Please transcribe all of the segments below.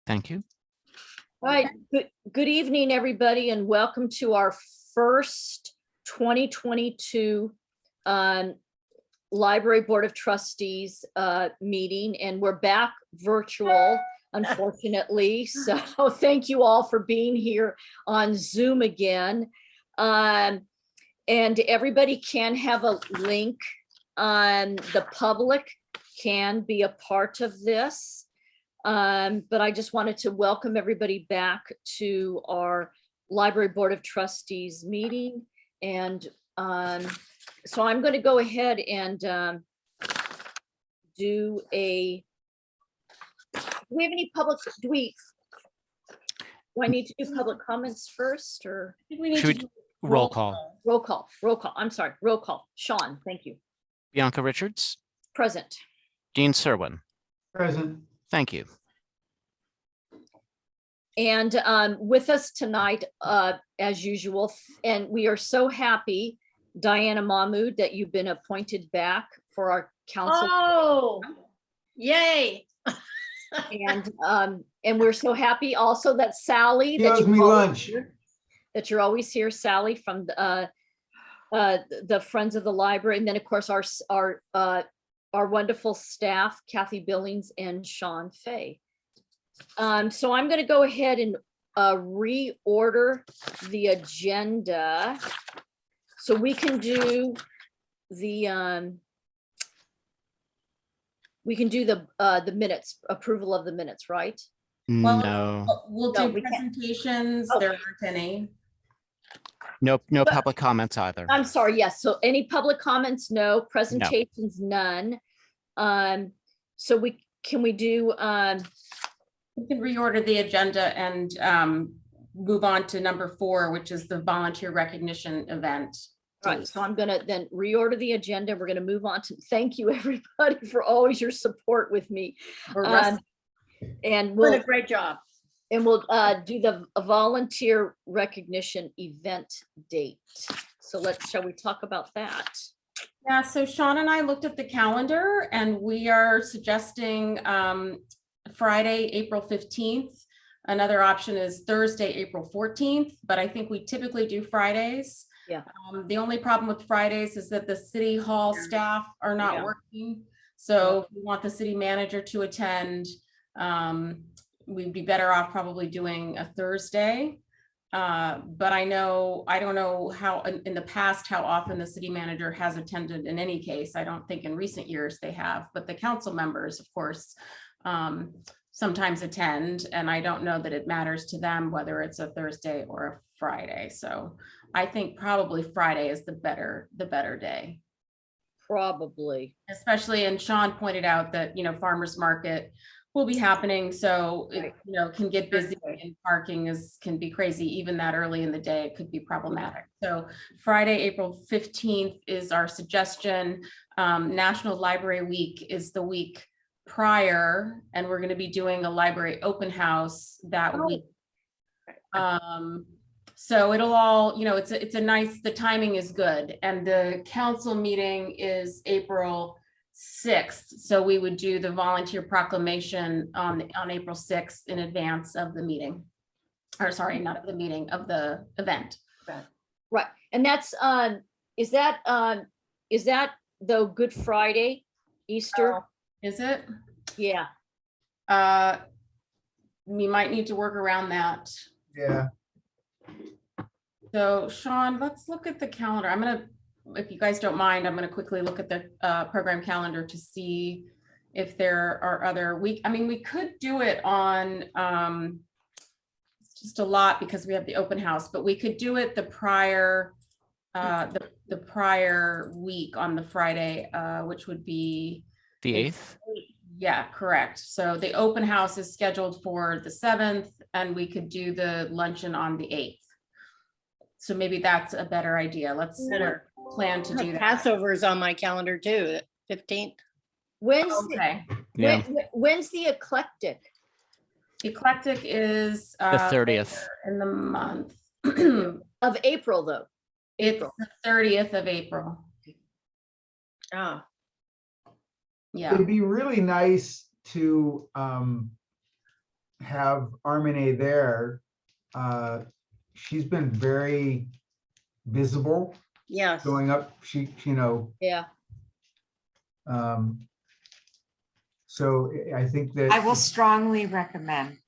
Thank you. All right, good evening, everybody, and welcome to our first 2022 Library Board of Trustees meeting, and we're back virtual, unfortunately. So thank you all for being here on Zoom again. And everybody can have a link. The public can be a part of this. But I just wanted to welcome everybody back to our Library Board of Trustees meeting. And so I'm going to go ahead and do we have any public, do I need to do public comments first, or? I think we need Should to do roll call. Roll call. I'm sorry, roll call. Sean, thank you. Bianca Richards, Present. Dean Serwin. Present. Thank you. And with us tonight, as usual, and we are so happy, Diana Mahmood, that you've been appointed back for our council. Oh, yay. And we're so happy also that Sally, She owes me lunch. that you're always here, Sally, from the Friends of the Library, and then of course our wonderful staff, Kathy Billings and Sean Fay. So I'm going to go ahead and reorder the agenda so we can do the minutes, approval of the minutes, right? No, We'll No, do we can't. presentations. Oh. There aren't any. no But- public comments either. I'm sorry, yes. So any public comments? No. Presentations? None. So can we do We can reorder the agenda and move on to number 4, which is the volunteer recognition event. right, so I'm gonna then reorder the agenda. We're gonna move on to, thank you everybody for always your support with me. We're And doing we'll a great job. do the volunteer recognition event date. So shall we talk about that? Yeah, so Sean and I looked at the calendar and we are suggesting Friday, April 15th. Another option is Thursday, April 14th, but I think we typically do Fridays. Yeah. The only problem with Fridays is that the city hall staff are not Yeah. working. So if we want the city manager to attend, we'd be better off probably doing a Thursday. But I don't know how in the past, how often the city manager has attended in any case. I don't think in recent years they have, but the council members, of course, sometimes attend, and I don't know that it matters to them whether it's a Thursday or a Friday. So I think probably Friday is the better day. Probably. Especially, and Sean pointed out that, farmers market will be happening. So it, can get busy, and parking can be crazy. Even that early in the day, it could be problematic. So Friday, April 15th is our suggestion. National Library Week is the week prior, and we're going to be doing a library open house that week. So it'll all, it's a nice, the timing is good. And the council meeting is April 6th. So we would do the volunteer proclamation on April 6th in advance of the meeting. Or sorry, not of the meeting, of the event. Right, and that's is that though Good Friday, Easter? Oh, is it? Yeah. We might need to work around that. Yeah. So Sean, let's look at the calendar. If you guys don't mind, I'm gonna quickly look at the program calendar to see if there are other we could do it on it's just a lot because we have the open house, but we could do it the prior the prior week on the Friday, which would be The 8th. Yeah, correct. So the open house is scheduled for the 7th, and we could do the luncheon on the 8th. So maybe that's a better idea. Let's plan to do that. Passover is on my calendar too, 15th. When's Okay. Yeah, when's the eclectic? Eclectic is the 30th. later in the month. Of April, though. It's April. the 30th of April. Ah, Yeah. It'd be really nice to have Armine there, she's been very visible Yes. going up. Yeah. So I think that. I will strongly recommend.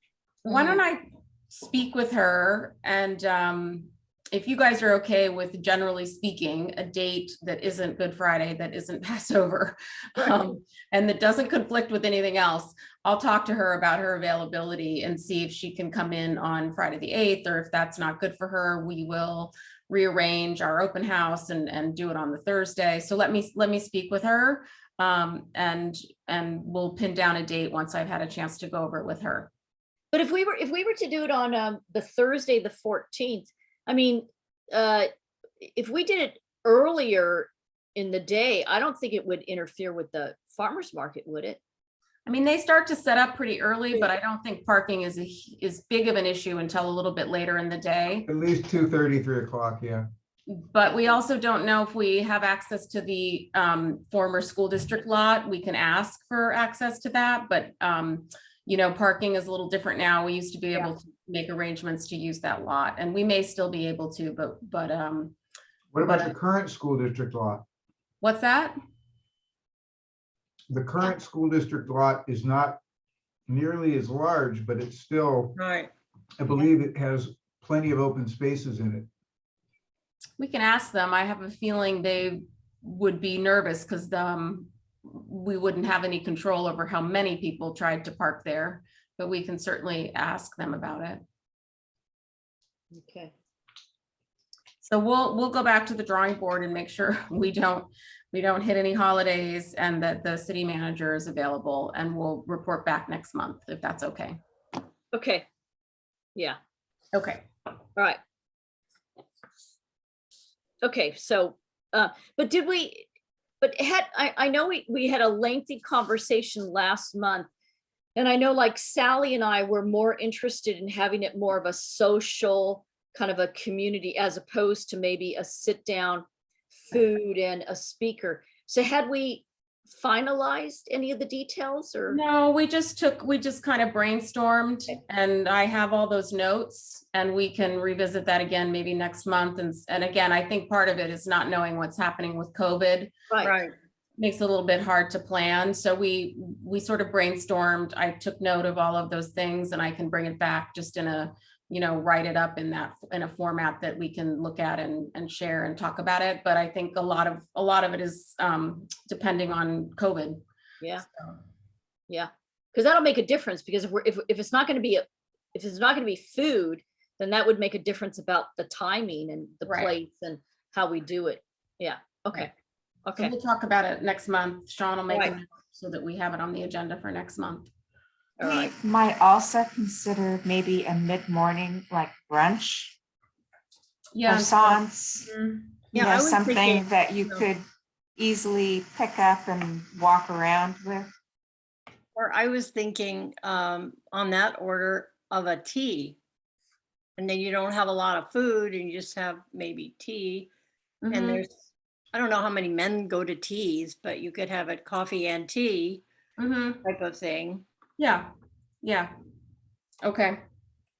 Why Mm-hmm. don't I speak with her, and if you guys are okay with, generally speaking, a date that isn't Good Friday, that isn't Passover, and that doesn't conflict with anything else, I'll talk to her about her availability and see if she can come in on Friday the 8th, or if that's not good for her, we will rearrange our open house and do it on the Thursday. So let me speak with her, and we'll pin down a date once I've had a chance to go over it with her. But if we were to do it on the Thursday, the 14th, I mean, if we did it earlier in the day, I don't think it would interfere with the farmer's market, would it? I mean, they start to set up pretty early, but I don't think parking is big of an issue until a little bit later in the day. At least 2:30, 3 o'clock, yeah. But we also don't know if we have access to the former school district lot. We can ask for access to that, but parking is a little different now. We used to be able to make arrangements to use that lot, and we may still be able to, but What about the current school district lot? what's that? The current school district lot is not nearly as large, but it's still, Right. I believe it has plenty of open spaces in it. We can ask them. I have a feeling they would be nervous because we wouldn't have any control over how many people tried to park there, but we can certainly ask them about it. Okay. So we'll go back to the drawing board and make sure we don't hit any holidays, and that the city manager is available, and we'll report back next month if that's okay. Okay. Yeah. Okay. All right. Okay. So, but did we? But I know we had a lengthy conversation last month, and I know like Sally and I were more interested in having it more of a social kind of a community, as opposed to maybe a sit down food and a speaker. So had we finalized any of the details, or? No, we just kind of brainstormed, and I have all those notes, and we can revisit that again maybe next month. And again, I think part of it is not knowing what's happening with COVID. Right. Makes it a little bit hard to plan. So we sort of brainstormed. I took note of all of those things, and I can bring it back just in a, write it up in a format that we can look at and share and talk about it. But I think a lot of it is depending on COVID. Yeah. So. Yeah. Because that'll make a difference, because if it's not going to be food, then that would make a difference about the timing and the Right. place and how we do it. Yeah. Okay. Right. Okay. So we'll talk about it next month. Sean will make Right. a note so that we have it on the agenda for next month. All right. We might also consider maybe a mid-morning like brunch Yeah. or sans, Yeah, I was something thinking, that you you know. could easily pick up and walk around with. Or I was thinking on that order of a tea. And then you don't have a lot of food, and you just have maybe tea. Mhm. And I don't know how many men go to teas, but you could have it coffee and tea Mhm. type of thing. Yeah. Okay.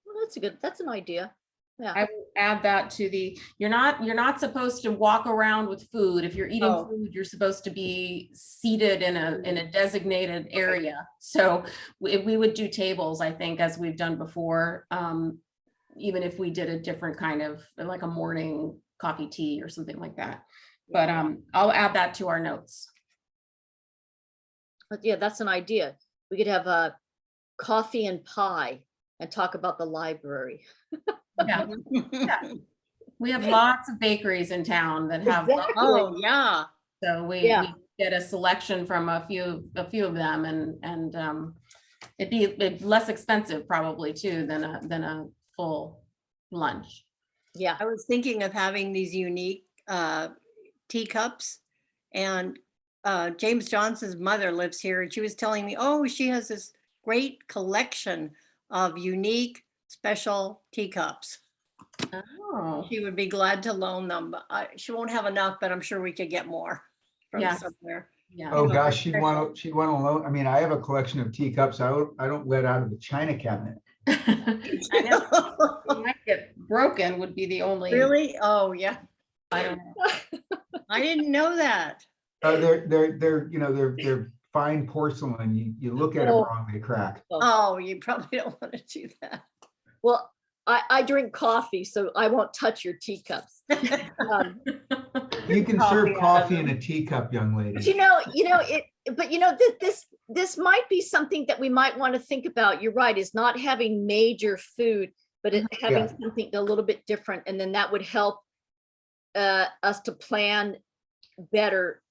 Well, that's an idea. Yeah. I will add that to you're not supposed to walk around with food. If you're eating Oh. food, you're supposed to be seated in a designated area. So we would do tables, I think, as we've done before, even if we did a different kind of, like a morning coffee tea or something like that. But I'll add that to our notes. But yeah, that's an idea. We could have a coffee and pie and talk about the library. Yeah. We have lots of bakeries in town that have, Exactly. Oh, yeah. so we Yeah. get a selection from a few of them, and it'd be less expensive probably too than a full lunch. Yeah. I was thinking of having these unique teacups, and James Johnson's mother lives here, and she was telling me, oh, she has this great collection of unique special teacups. Oh, She would be glad to loan them. But she won't have enough, but I'm sure we could get more from Yes. somewhere. yeah. Oh, know, gosh, they're she'd want to loan. I mean, I have a collection of teacups. I don't let out of the china cabinet. I know, it might get broken would be the only. Really? Oh, yeah. I don't know. I didn't know that. They're fine porcelain. You look at them Oh. wrong, they crack. Oh, you probably don't want to do that. Well, I drink coffee, so I won't touch your teacups. You can serve coffee in a teacup, young But lady. this might be something that we might want to think about. You're right, is not having major food, but having something a little bit different, and then that would help us to plan better.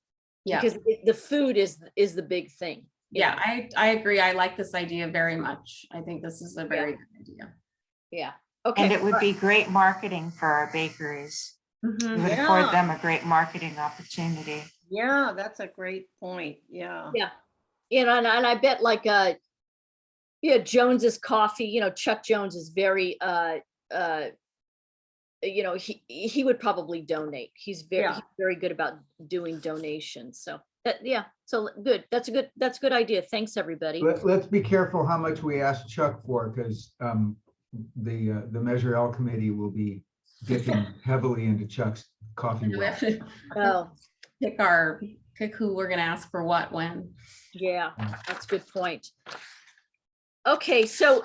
Yeah. Because the food is the big thing. Yeah, I agree. I like this idea very much. I think this is a very good idea. Yeah. Okay. And it would be great marketing for our bakeries. Mhm. It would Yeah. afford them a great marketing opportunity. Yeah, that's a great point. Yeah. And I bet Jones's coffee, Chuck Jones is very he would probably donate. He's very good about doing donations. So so good. That's a good idea. Thanks, everybody. Let's be careful how much we ask Chuck for, because the Measure L committee will be dipping heavily into Chuck's coffee We well. have to Oh, pick who we're gonna ask for what when. yeah, that's a good point. Okay, so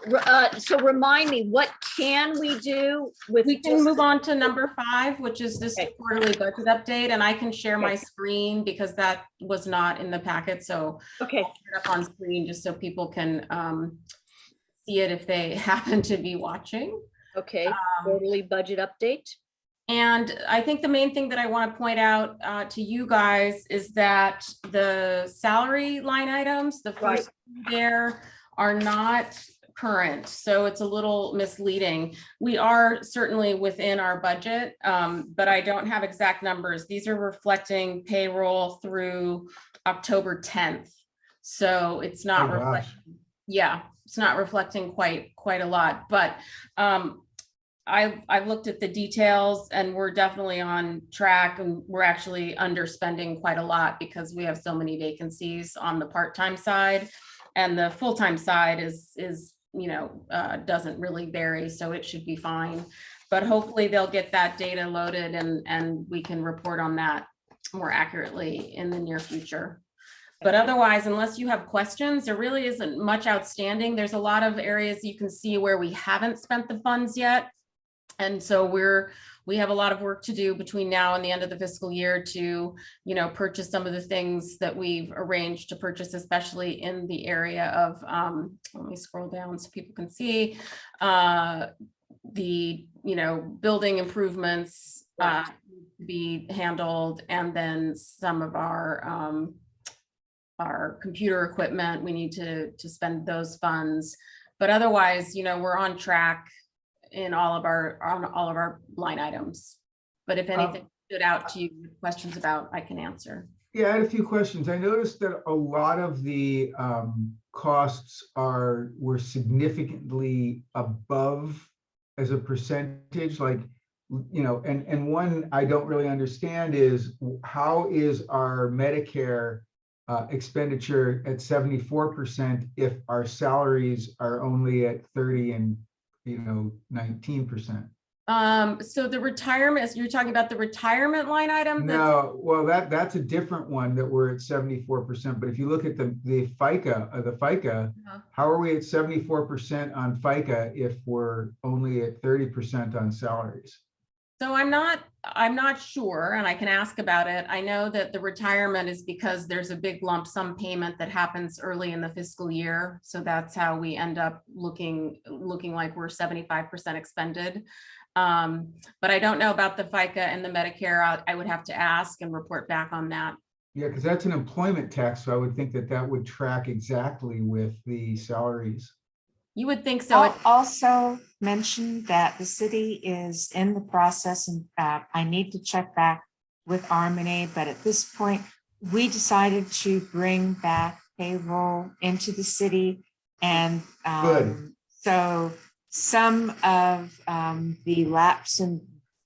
remind me, what can we do with? We can just- move on to number 5, which is this Okay. quarterly budget update, and I can share my Okay. screen because that was not in the packet. So Okay, I'll put it up on screen just so people can see it if they happen to be watching. okay, quarterly budget update. And I think the main thing that I want to point out to you guys is that the salary line items, the Right. first there, are not current. So it's a little misleading. We are certainly within our budget, but I don't have exact numbers. These are reflecting payroll through October 10th. So it's not Oh, gosh. reflecting, it's not reflecting quite a lot, but I've looked at the details and we're definitely on track, and we're actually underspending quite a lot because we have so many vacancies on the part-time side, and the full-time side is doesn't really vary, so it should be fine. But hopefully they'll get that data loaded and we can report on that more accurately in the near future. But otherwise, unless you have questions, there really isn't much outstanding. There's a lot of areas you can see where we haven't spent the funds yet. And so we have a lot of work to do between now and the end of the fiscal year to, purchase some of the things that we've arranged to purchase, especially in the area of, let me scroll down so people can see, the, building improvements to be handled, and then some of our computer equipment, we need to spend those funds. But otherwise, we're on track in all of our line items. But if anything stood out to you, questions about, I can answer. Yeah, I had a few questions. I noticed that a lot of the costs were significantly above as a percentage, and one I don't really understand is, how is our Medicare expenditure at 74% if our salaries are only at 30 and 19%? So the retirement, you're talking about the retirement line item? No, well, that's a different one that we're at 74%. But if you look at the FICA, how are we at 74% on FICA if we're only at 30% on salaries? So I'm not sure, and I can ask about it. I know that the retirement is because there's a big lump sum payment that happens early in the fiscal year. So that's how we end up looking like we're 75% expended. But I don't know about the FICA and the Medicare. I would have to ask and report back on that. Yeah, because that's an employment tax, so I would think that would track exactly with the salaries. You would think so. I'll also mention that the city is in the process, and I need to check back with Harmony, but at this point, we decided to bring back payroll into the city. And so some of the lapse in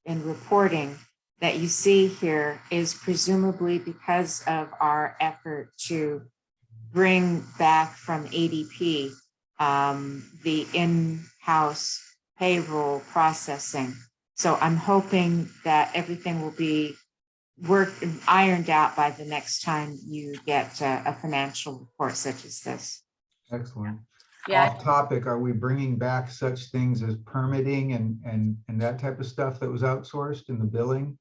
reporting that you see here is presumably because of our effort to bring back from ADP the in-house payroll processing. So I'm hoping that everything will be worked and ironed out by the next time you get a financial report such as this. Excellent. Yeah, Off topic, are we bringing back such things as permitting and that type of stuff that was outsourced in the billing?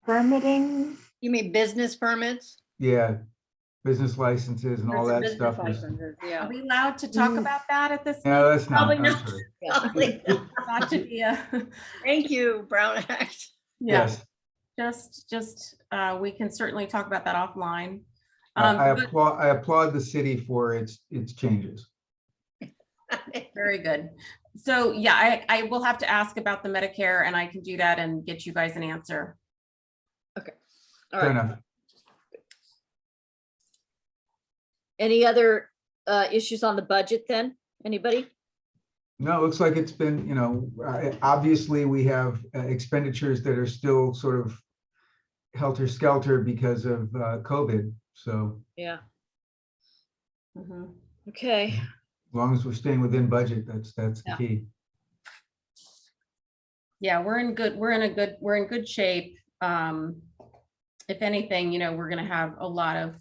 Permitting, You mean business permits? Yeah, business licenses and all that Business stuff. licenses, are Yeah. we allowed to talk about that at this Yeah, meeting? that's not, Probably I'm not. sorry. Probably not. Not to be a, Thank you, Brown Act. yeah, Yes, we can certainly talk about that offline. I But applaud the city for its changes. very good. So yeah, I will have to ask about the Medicare, and I can do that and get you guys an answer. All Fair right. enough. Any other issues on the budget then? Anybody? No, it looks like it's been, obviously we have expenditures that are still sort of helter-skelter because of COVID. So Yeah. Mhm. Okay. as long as we're staying within budget, that's the Yeah. key. Yeah, we're in good shape. If anything, we're gonna have a lot of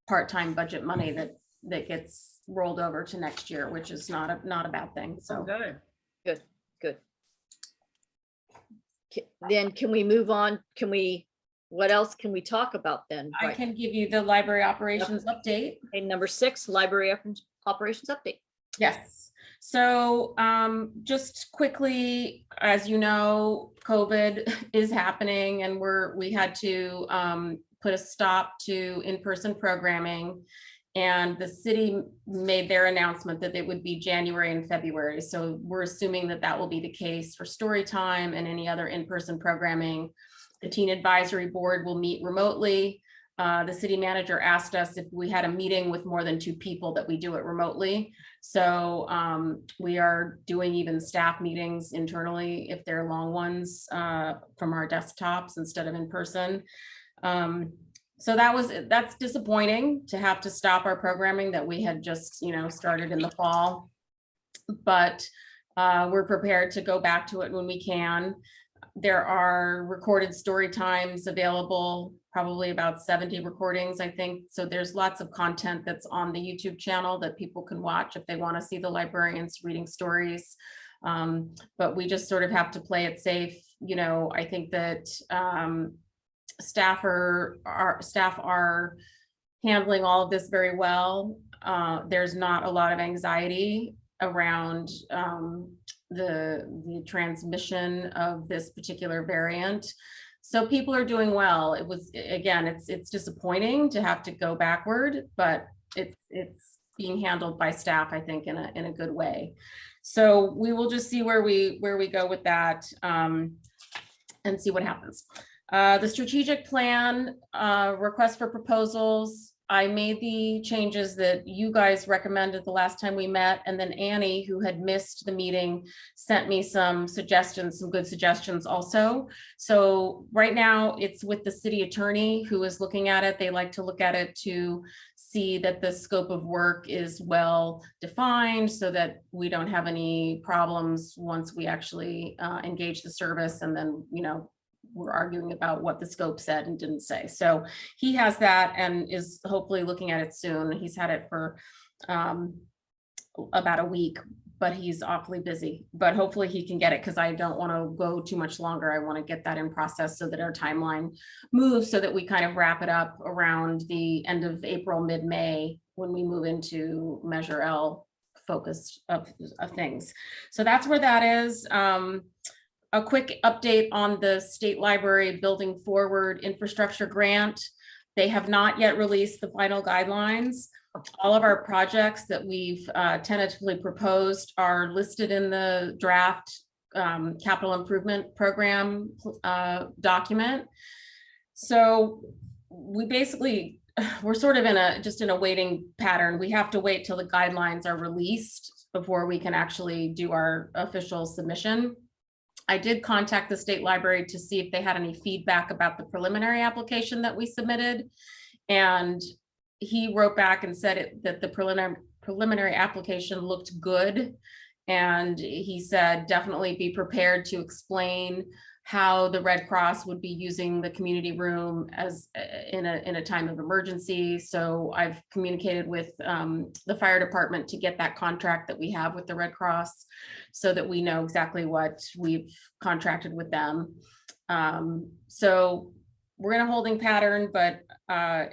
part-time budget money that gets rolled over to next year, which is not a bad thing, so. Good. Good. Then can we move on? What else can we talk about then? I Right. can give you the library operations update. Okay, number 6, library operations update. Yes. So just quickly, as you know, COVID is happening, and we had to put a stop to in-person programming. And the city made their announcement that it would be January and February. So we're assuming that that will be the case for story time and any other in-person programming. The Teen Advisory Board will meet remotely. The city manager asked us if we had a meeting with more than 2 people that we do it remotely. So we are doing even staff meetings internally if they're long ones from our desktops instead of in person. So that's disappointing to have to stop our programming that we had just, started in the fall. But we're prepared to go back to it when we can. There are recorded story times available, probably about 70 recordings, I think. So there's lots of content that's on the YouTube channel that people can watch if they want to see the librarians reading stories. But we just sort of have to play it safe. I think that staff are handling all of this very well. There's not a lot of anxiety around the transmission of this particular variant. So people are doing well. It was, again, it's disappointing to have to go backward, but it's being handled by staff, I think, in a good way. So we will just see where we go with that and see what happens. The strategic plan, request for proposals. I made the changes that you guys recommended the last time we met, and then Annie, who had missed the meeting, sent me some suggestions, some good suggestions also. So right now it's with the city attorney who is looking at it. They like to look at it to see that the scope of work is well defined so that we don't have any problems once we actually engage the service, and then, we're arguing about what the scope said and didn't say. So he has that and is hopefully looking at it soon. He's had it for about a week, but he's awfully busy. But hopefully he can get it, because I don't want to go too much longer. I want to get that in process so that our timeline moves, so that we kind of wrap it up around the end of April, mid-May, when we move into Measure L focus of things. So that's where that is. A quick update on the State Library Building Forward Infrastructure Grant. They have not yet released the final guidelines. All of our projects that we've tentatively proposed are listed in the draft capital improvement program document. So we're sort of in a waiting pattern. We have to wait till the guidelines are released before we can actually do our official submission. I did contact the state library to see if they had any feedback about the preliminary application that we submitted. And he wrote back and said that the preliminary application looked good. And he said, definitely be prepared to explain how the Red Cross would be using the community room as in a time of emergency. So I've communicated with the fire department to get that contract that we have with the Red Cross so that we know exactly what we've contracted with them. So we're in a holding pattern, but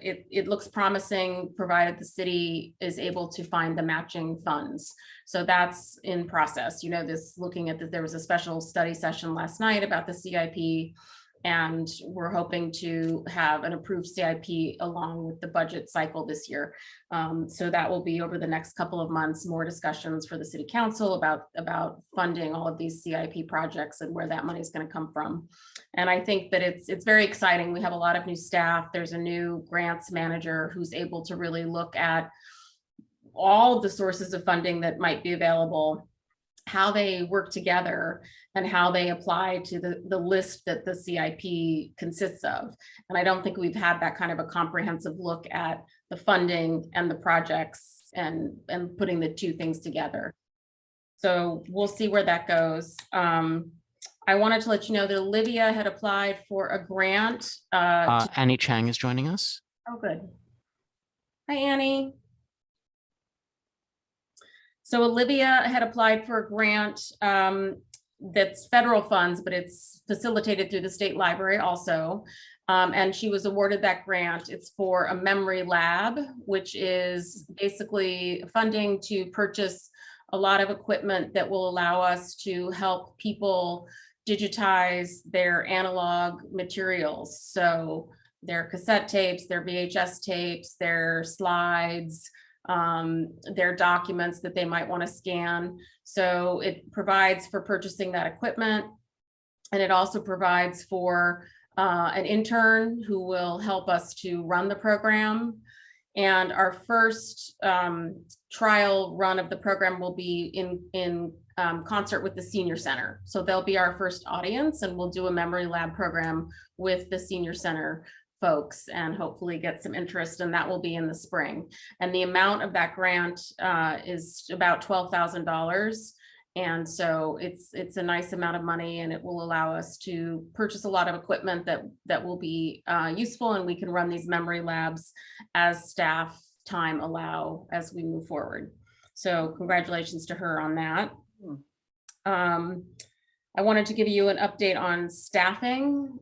it looks promising, provided the city is able to find the matching funds. So that's in process. You know, looking at that, there was a special study session last night about the CIP, and we're hoping to have an approved CIP along with the budget cycle this year. So that will be over the next couple of months, more discussions for the city council about funding all of these CIP projects and where that money is going to come from. And I think that it's very exciting. We have a lot of new staff. There's a new grants manager who's able to really look at all of the sources of funding that might be available, how they work together, and how they apply to the list that the CIP consists of. And I don't think we've had that kind of a comprehensive look at the funding and the projects and putting the two things together. So we'll see where that goes. I wanted to let you know that Olivia had applied for a grant. Annie Chang is joining us. Oh, good. Hi, Annie. So Olivia had applied for a grant that's federal funds, but it's facilitated through the state library also. And she was awarded that grant. It's for a memory lab, which is basically funding to purchase a lot of equipment that will allow us to help people digitize their analog materials. So their cassette tapes, their VHS tapes, their slides, their documents that they might want to scan. So it provides for purchasing that equipment. And it also provides for an intern who will help us to run the program. And our first trial run of the program will be in concert with the senior center. So they'll be our first audience, and we'll do a memory lab program with the senior center folks and hopefully get some interest, and that will be in the spring. And the amount of that grant is about $12,000. And so it's a nice amount of money, and it will allow us to purchase a lot of equipment that will be useful, and we can run these memory labs as staff time allow as we move forward. So congratulations to her on that. I wanted to give you an update on staffing,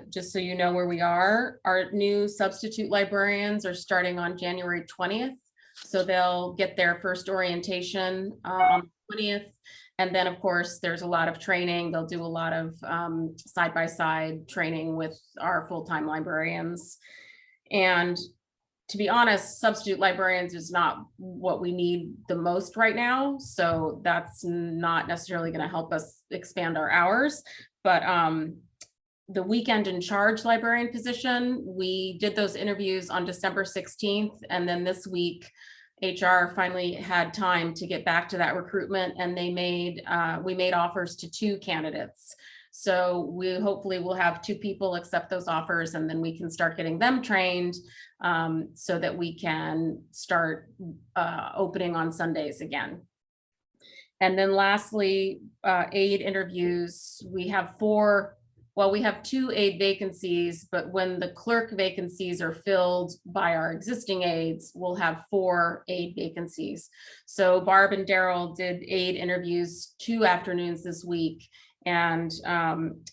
just so you know where we are. Our new substitute librarians are starting on January 20th. So they'll get their first orientation on the 20th. And then, of course, there's a lot of training. They'll do a lot of side-by-side training with our full-time librarians. And to be honest, substitute librarians is not what we need the most right now. So that's not necessarily going to help us expand our hours. But the weekend in charge librarian position, we did those interviews on December 16th. And then this week, HR finally had time to get back to that recruitment, and we made offers to 2 candidates. So we hopefully will have 2 people accept those offers, and then we can start getting them trained so that we can start opening on Sundays again. And then lastly, aide interviews. We have 2 aide vacancies, but when the clerk vacancies are filled by our existing aides, we'll have 4 aide vacancies. So Barb and Daryl did aide interviews 2 afternoons this week. And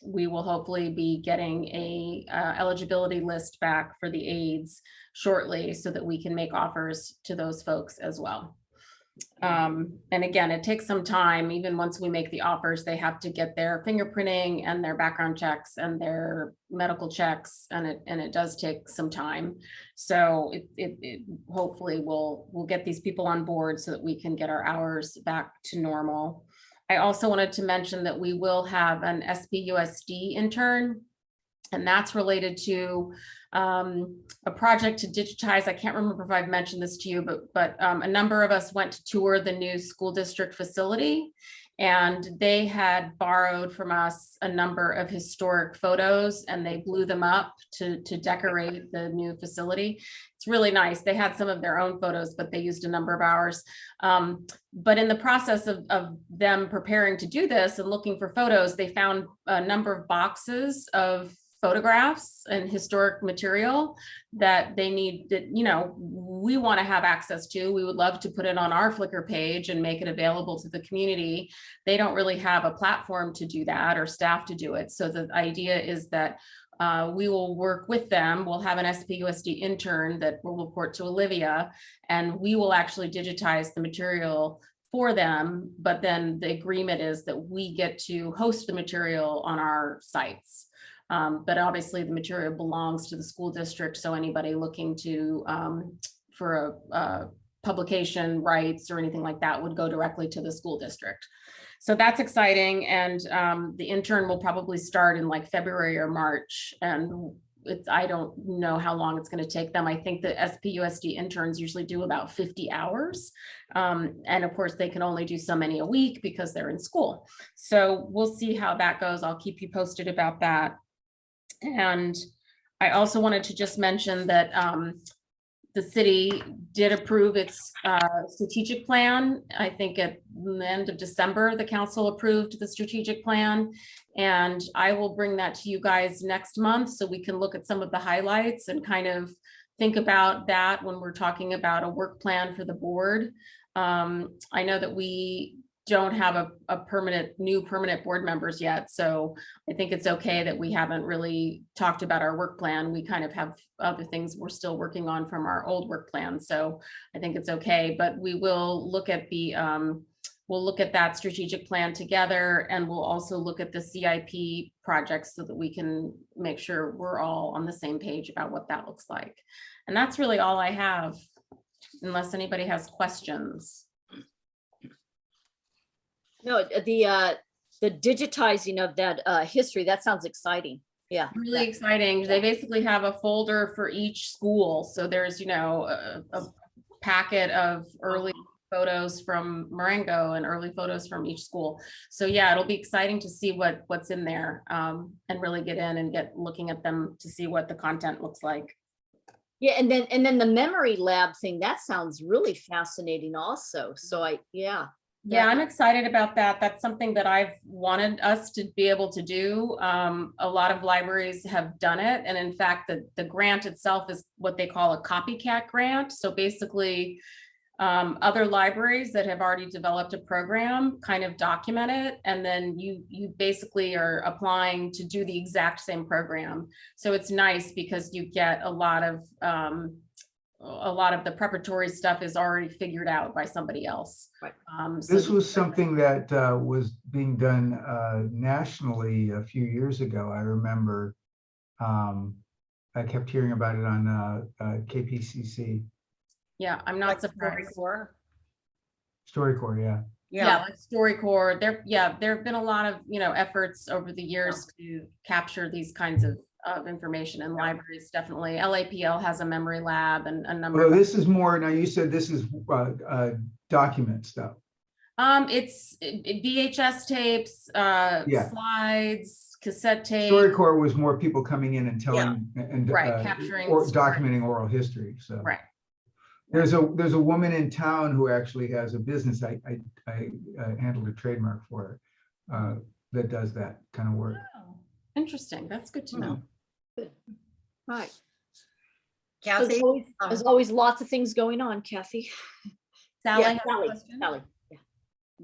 we will hopefully be getting a eligibility list back for the aides shortly so that we can make offers to those folks as well. And again, it takes some time. Even once we make the offers, they have to get their fingerprinting and their background checks and their medical checks, and it does take some time. So it hopefully we'll get these people on board so that we can get our hours back to normal. I also wanted to mention that we will have an SPUSD intern, and that's related to a project to digitize. I can't remember if I've mentioned this to you, but a number of us went to tour the new school district facility, And they had borrowed from us a number of historic photos and they blew them up to decorate the new facility. It's really nice. They had some of their own photos, but they used a number of ours. But in the process of them preparing to do this and looking for photos, they found a number of boxes of photographs and historic material that they need, that, you know, we want to have access to. We would love to put it on our Flickr page and make it available to the community. They don't really have a platform to do that or staff to do it. So the idea is that we will work with them. We'll have an SPUSD intern that will report to Olivia, and we will actually digitize the material for them. But then the agreement is that we get to host the material on our sites. But obviously the material belongs to the school district. So anybody looking to for a publication rights or anything like that would go directly to the school district. So that's exciting. And the intern will probably start in like February or March. And I don't know how long it's going to take them. I think the SPUSD interns usually do about 50 hours. And of course, they can only do so many a week because they're in school. So we'll see how that goes. I'll keep you posted about that. And I also wanted to just mention that the city did approve its strategic plan. I think at the end of December, the council approved the strategic plan. And I will bring that to you guys next month so we can look at some of the highlights and kind of think about that when we're talking about a work plan for the board. I know that we don't have new permanent board members yet. So I think it's okay that we haven't really talked about our work plan. We kind of have other things we're still working on from our old work plan. So I think it's okay, but we will look at we'll look at that strategic plan together, and we'll also look at the CIP projects so that we can make sure we're all on the same page about what that looks like. And that's really all I have, unless anybody has questions. No, the digitizing of that history, that sounds exciting. Yeah. Really exciting. They basically have a folder for each school. So there's, you know, a packet of early photos from Marengo and early photos from each school. So yeah, it'll be exciting to see what's in there and really get in and get looking at them to see what the content looks like. Yeah, and then the memory lab thing, that sounds really fascinating also. So yeah, I'm excited about that. That's something that I've wanted us to be able to do. A lot of libraries have done it. And in fact, the grant itself is what they call a copycat grant. So basically, other libraries that have already developed a program kind of document it, and then you basically are applying to do the exact same program. So it's nice because you get a lot of the preparatory stuff is already figured out by somebody else. Right. So This was something that was being done nationally a few years ago. I remember I kept hearing about it on KPCC. yeah, I'm not surprised. StoryCorps, yeah. Yeah, like StoryCorps. There have been a lot of, you know, efforts over the years to capture these kinds of information in libraries. Definitely, LAPL has a memory lab and a number. Well, this is more. Now you said this is document stuff. It's VHS tapes, slides, cassette tapes. StoryCorps was more people coming in and telling and capturing or documenting oral history. So right. There's a woman in town who actually has a business. I handled a trademark for her that does that kind of work. Oh, interesting. That's good to know. Good. Right. Kathy, There's always lots of things going on, Kathy. Sally, Yeah, has a question? Sally.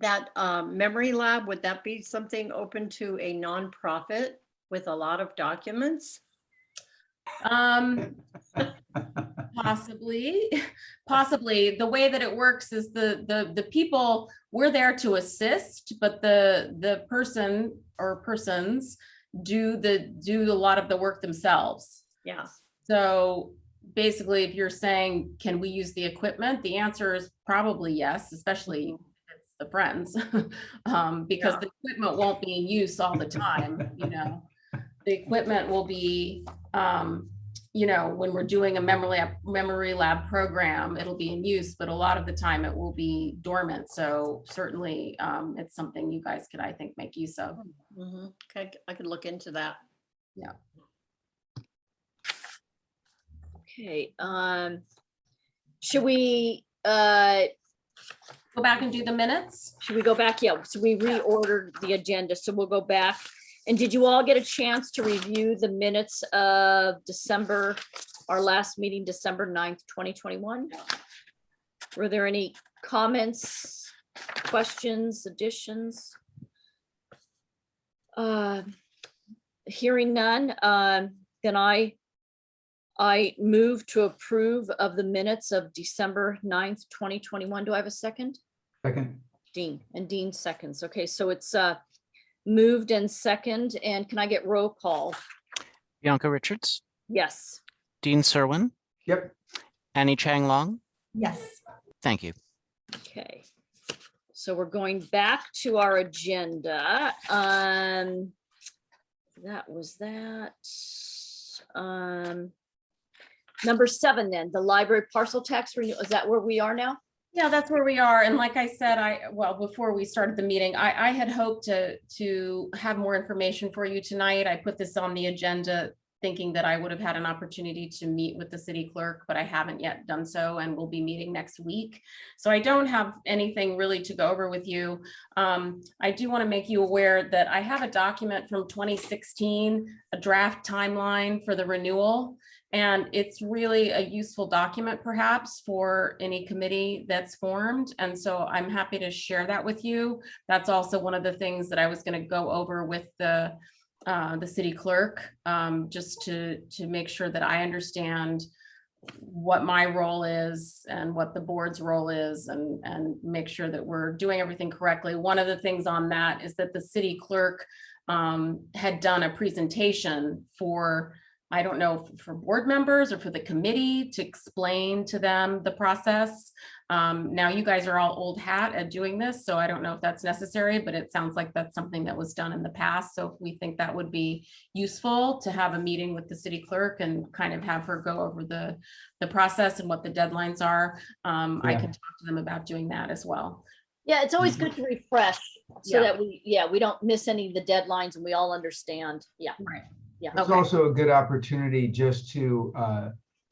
that memory lab, would that be something open to a nonprofit with a lot of documents? Possibly. The way that it works is the people, we're there to assist, but the person or persons do a lot of the work themselves. Yeah. So basically, if you're saying, can we use the equipment? The answer is probably yes, especially if it's the friends, because the equipment won't be in use all the time. You know, the equipment will be, when we're doing a memory lab program, it'll be in use, but a lot of the time it will be dormant. So certainly it's something you guys could, I think, make use of. Mhm. Okay, I could look into that. Yeah. Okay, should we Go back and do the minutes. go back? Yeah, so we reordered the agenda, so we'll go back. And did you all get a chance to review the minutes of December, our last meeting, December 9th, 2021? Were there any comments, questions, additions? Hearing none, then I move to approve of the minutes of December 9th, 2021. Do I have a second? Second, Dean, and Dean seconds. Okay, so it's moved and second, and can I get roll call? Bianca Richards, Yes. Dean Serwin, yep, Annie Chang Long. Yes. Thank you. Okay. So we're going back to our agenda. That was that. Number 7 then, the library parcel tax renewal. Is that where we are now? Yeah, that's where we are. And like I said, before we started the meeting, I had hoped to have more information for you tonight. I put this on the agenda thinking that I would have had an opportunity to meet with the city clerk, but I haven't yet done so, and we'll be meeting next week. So I don't have anything really to go over with you. I do want to make you aware that I have a document from 2016, a draft timeline for the renewal. And it's really a useful document perhaps for any committee that's formed. And so I'm happy to share that with you. That's also one of the things that I was going to go over with the city clerk, just to make sure that I understand what my role is and what the board's role is, and make sure that we're doing everything correctly. One of the things on that is that the city clerk had done a presentation for, I don't know, for board members or for the committee to explain to them the process. Now you guys are all old hat at doing this, so I don't know if that's necessary, but it sounds like that's something that was done in the past. So if we think that would be useful to have a meeting with the city clerk and kind of have her go over the process and what the deadlines are, I can talk to them about doing that as well. Yeah, it's always good to refresh so Yeah. that we don't miss any of the deadlines and we all understand. Yeah. Right. Yeah. it's Okay. also a good opportunity just to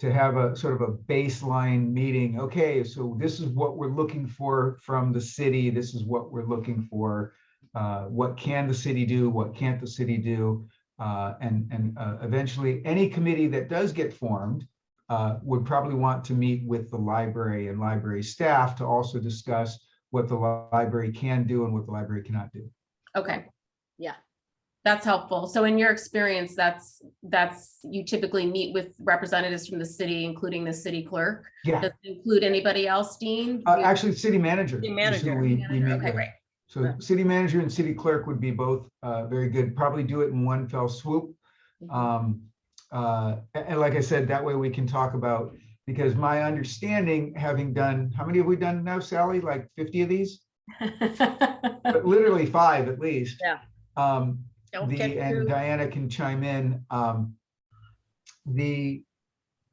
have a sort of a baseline meeting. Okay, so this is what we're looking for from the city. This is what we're looking for. What can the city do? What can't the city do? And eventually, any committee that does get formed would probably want to meet with the library and library staff to also discuss what the library can do and what the library cannot do. Okay. Yeah. That's helpful. So in your experience, that's you typically meet with representatives from the city, including the city clerk. Yeah, Does it include anybody else, Dean? actually, city manager. City is who manager. we meet Okay, with. great. So city manager and city clerk would be both very good. Probably do it in one fell swoop. And like I said, that way we can talk about, because my understanding, having done, how many have we done now, Sally? Like 50 of these? But literally 5 at least. Yeah. Don't get And too- Diana can chime in. And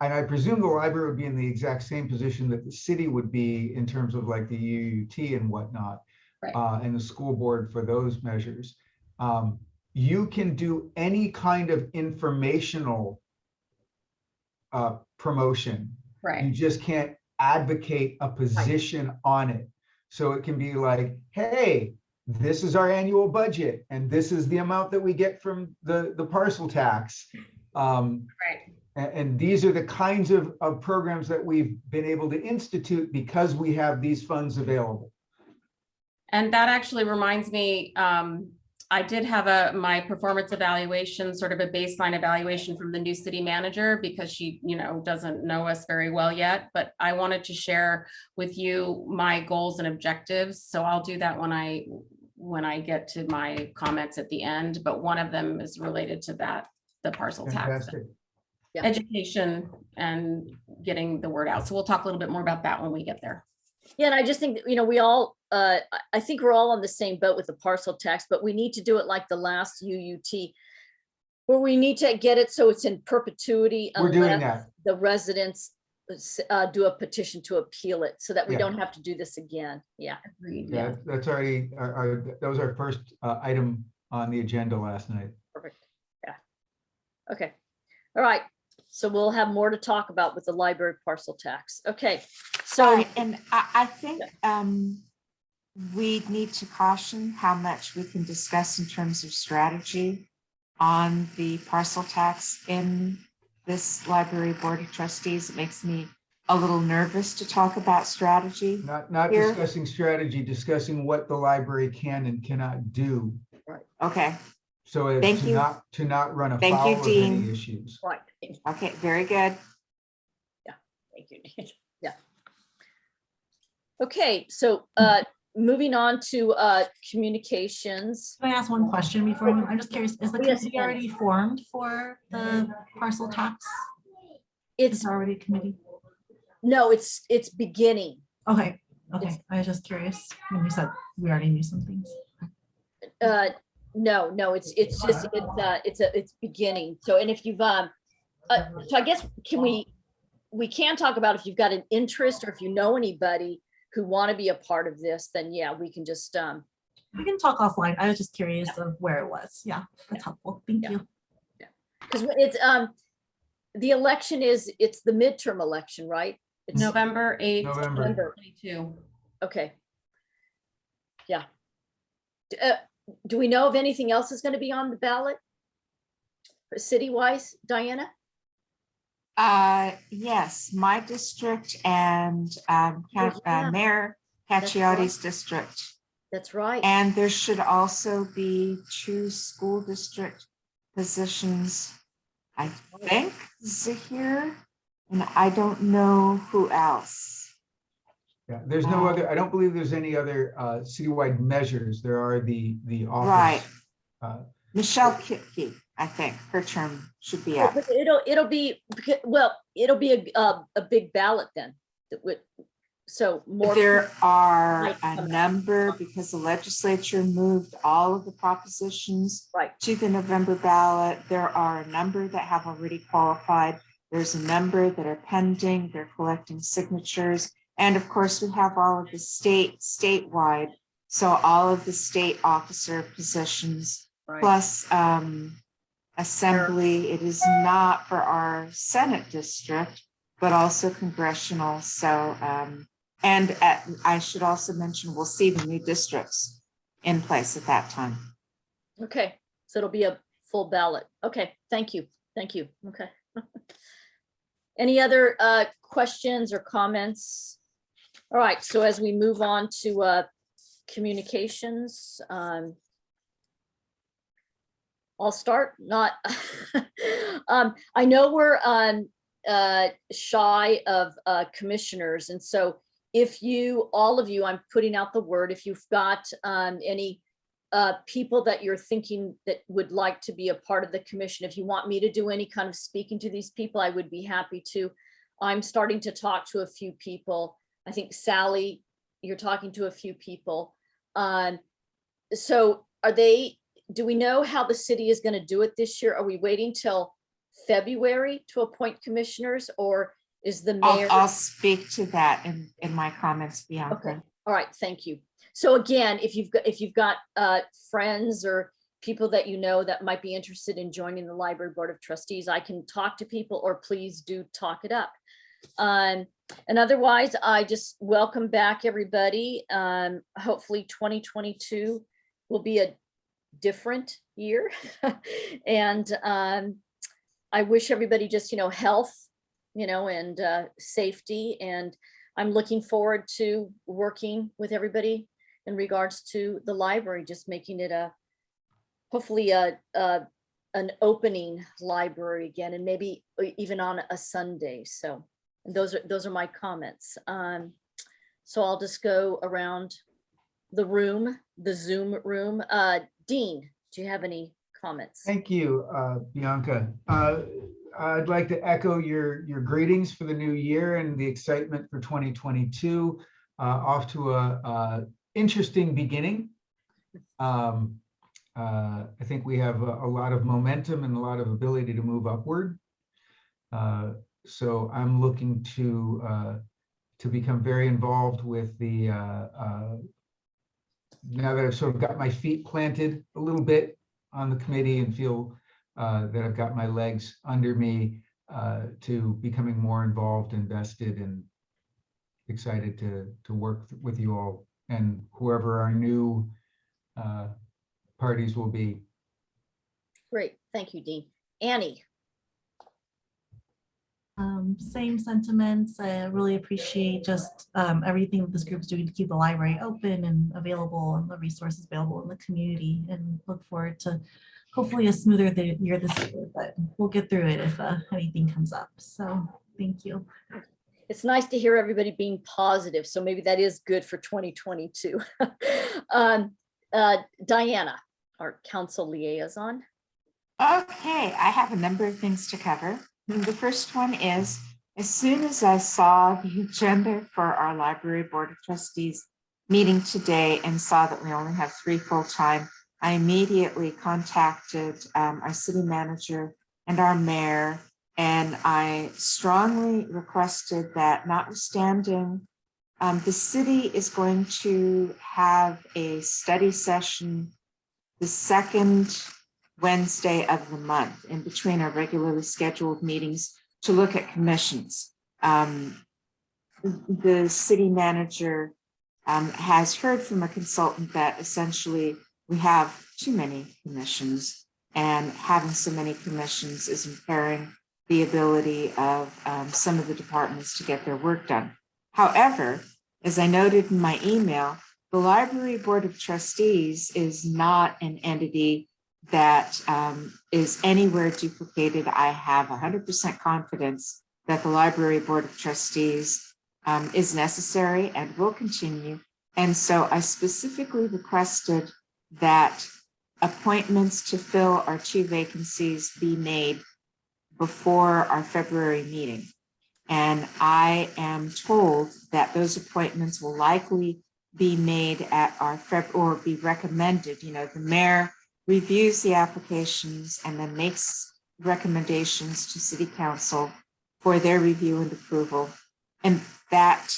I presume the library would be in the exact same position that the city would be in terms of like the UUT and whatnot, Right. and the school board for those measures. You can do any kind of informational promotion. You Right. just can't advocate a position on it. So it can be like, hey, this is our annual budget, and this is the amount that we get from the parcel tax. Right. And these are the kinds of programs that we've been able to institute because we have these funds available. And that actually reminds me, I did have my performance evaluation, sort of a baseline evaluation from the new city manager, because she, doesn't know us very well yet, but I wanted to share with you my goals and objectives. So I'll do that when I get to my comments at the end, but one of them is related to that, the parcel tax. Fantastic. Yeah. Education and getting the word out. So we'll talk a little bit more about that when we get there. Yeah, and I just think, we all, I think we're all on the same boat with the parcel tax, but we need to do it like the last UUT. Well, we need to get it so it's in perpetuity We're doing unless that. the residents do a petition to appeal it so that we Yeah. don't have to do this again. Yeah. Agreed, Yeah, yeah. that's already, that was our first item on the agenda last night. Perfect. Yeah. Okay. All right. So we'll have more to talk about with the library parcel tax. Okay. So Right, and I think we need to caution how much we can discuss in terms of strategy on the parcel tax in this library board of trustees. It makes me a little nervous to talk about strategy. Not Here. discussing strategy, discussing what the library can and cannot do. Okay, So as Thank to you. not run Thank you, afoul of any Dean. issues. right. okay, very good. Thank you. Yeah. Okay. So moving on to communications. Can I ask one question before we move? I'm just curious, is the Yes, committee ma'am. already formed for the parcel tax? It's Is there already a committee? no, it's beginning. Okay, It's- okay. I was just curious when you said we already knew some things. No, it's just it's beginning. So and if you've so I guess we can talk about if you've got an interest or if you know anybody who want to be a part of this, then yeah, we can just We can talk offline. I was just curious of where it was. Yeah, that's helpful. Thank Yeah. you. because it's the election it's the midterm election, right? It's November 8th, November. 2022. okay. Yeah. Do we know if anything else is going to be on the ballot? City-wise, Diana? Yes, my district and yeah. Mayor That's right. Cacciotti's district. That's right. And there should also be 2 school district positions. I think Zahir, and I don't know who else. Yeah, there's no other, I don't believe there's any other citywide measures. There are the Right. office. Michelle Kipke, I think her term should be Oh, up. but it'll be a big ballot then. That would so more. There are might come a out. number because the legislature moved all of the propositions Right. to the November ballot. There are a number that have already qualified. There's a number that are pending. They're collecting signatures. And of course, we have all of the statewide. So all of the state officer positions Right. plus assembly. It is not for our Senate district, but also congressional. So I should also mention, we'll see the new districts in place at that time. Okay, so it'll be a full ballot. Okay, thank you. Thank you. Okay. Any other questions or comments? All right, so as we move on to communications, I'll start not, I know we're shy of commissioners. And so if all of you, I'm putting out the word, if you've got any people that you're thinking that would like to be a part of the commission, if you want me to do any kind of speaking to these people, I would be happy to. I'm starting to talk to a few people. I think Sally, you're talking to a few people. So do we know how the city is going to do it this year? Are we waiting till February to appoint commissioners, or is the mayor? I'll speak to that in my comments, Bianca. Okay. All right, thank you. So again, if you've got friends or people that you know that might be interested in joining the library board of trustees, I can talk to people, or please do talk it up. And otherwise, I just welcome back everybody. Hopefully 2022 will be a different year. And I wish everybody just, health, and safety. And I'm looking forward to working with everybody in regards to the library, just making it hopefully an opening library again, and maybe even on a Sunday. So those are my comments. So I'll just go around the room, the Zoom room. Dean, do you have any comments? Thank you, Bianca. I'd like to echo your greetings for the new year and the excitement for 2022. Off to a interesting beginning. I think we have a lot of momentum and a lot of ability to move upward. So I'm looking to become very involved with the, now that I've sort of got my feet planted a little bit on the committee and feel that I've got my legs under me, to becoming more involved, invested, and excited to work with you all and whoever our new parties will be. Great, thank you, Dean. Annie? Same sentiments. I really appreciate just everything that this group's doing to keep the library open and available and the resources available in the community, and look forward to hopefully a smoother year this year, but we'll get through it if anything comes up. So thank you. It's nice to hear everybody being positive, so maybe that is good for 2022. Diana, our council liaison. Okay, I have a number of things to cover. The first one is, as soon as I saw the agenda for our library board of trustees meeting today and saw that we only have 3 full-time, I immediately contacted our city manager and our mayor, and I strongly requested that, notwithstanding the city is going to have a study session the second Wednesday of the month in between our regularly scheduled meetings to look at commissions. The city manager has heard from a consultant that essentially we have too many commissions, and having so many commissions is impairing the ability of some of the departments to get their work done. However, as I noted in my email, the Library Board of Trustees is not an entity that is anywhere duplicated. I have 100% confidence that the Library Board of Trustees is necessary and will continue. And so I specifically requested that appointments to fill our 2 vacancies be made before our February meeting. And I am told that those appointments will likely be made at our or be recommended. You know, the mayor reviews the applications and then makes recommendations to city council for their review and approval. And that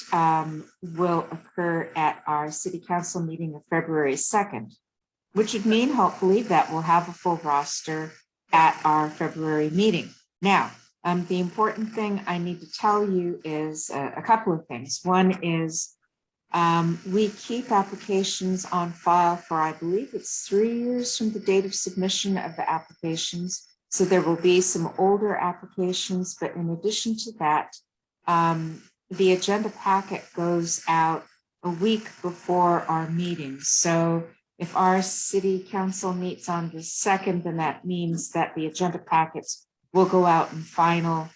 will occur at our city council meeting of February 2nd, which would mean hopefully that we'll have a full roster at our February meeting. Now, the important thing I need to tell you is a couple of things. One is we keep applications on file for, I believe it's 3 years from the date of submission of the applications. So there will be some older applications, but in addition to that, the agenda packet goes out a week before our meeting. So if our city council meets on the 2nd, then that means that the agenda packets will go out in final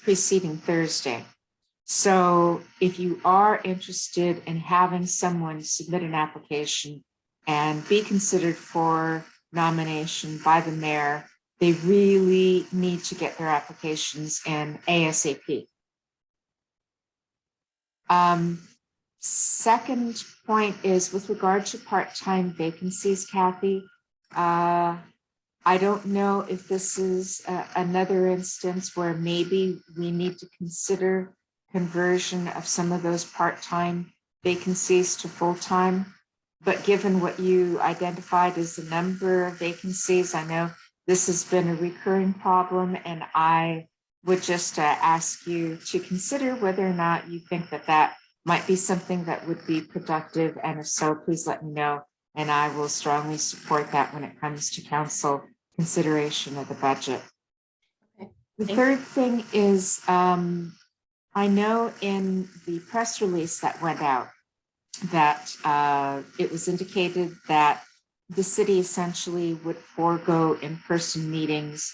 preceding Thursday. So if you are interested in having someone submit an application and be considered for nomination by the mayor, they really need to get their applications in ASAP. Second point is with regard to part-time vacancies, Kathy. I don't know if this is another instance where maybe we need to consider conversion of some of those part-time vacancies to full-time. But given what you identified as the number of vacancies, I know this has been a recurring problem, and I would just ask you to consider whether or not you think that that might be something that would be productive. And if so, please let me know, and I will strongly support that when it comes to council consideration of the budget. Okay. The third thing is, I know in the press release that went out that it was indicated that the city essentially would forego in-person meetings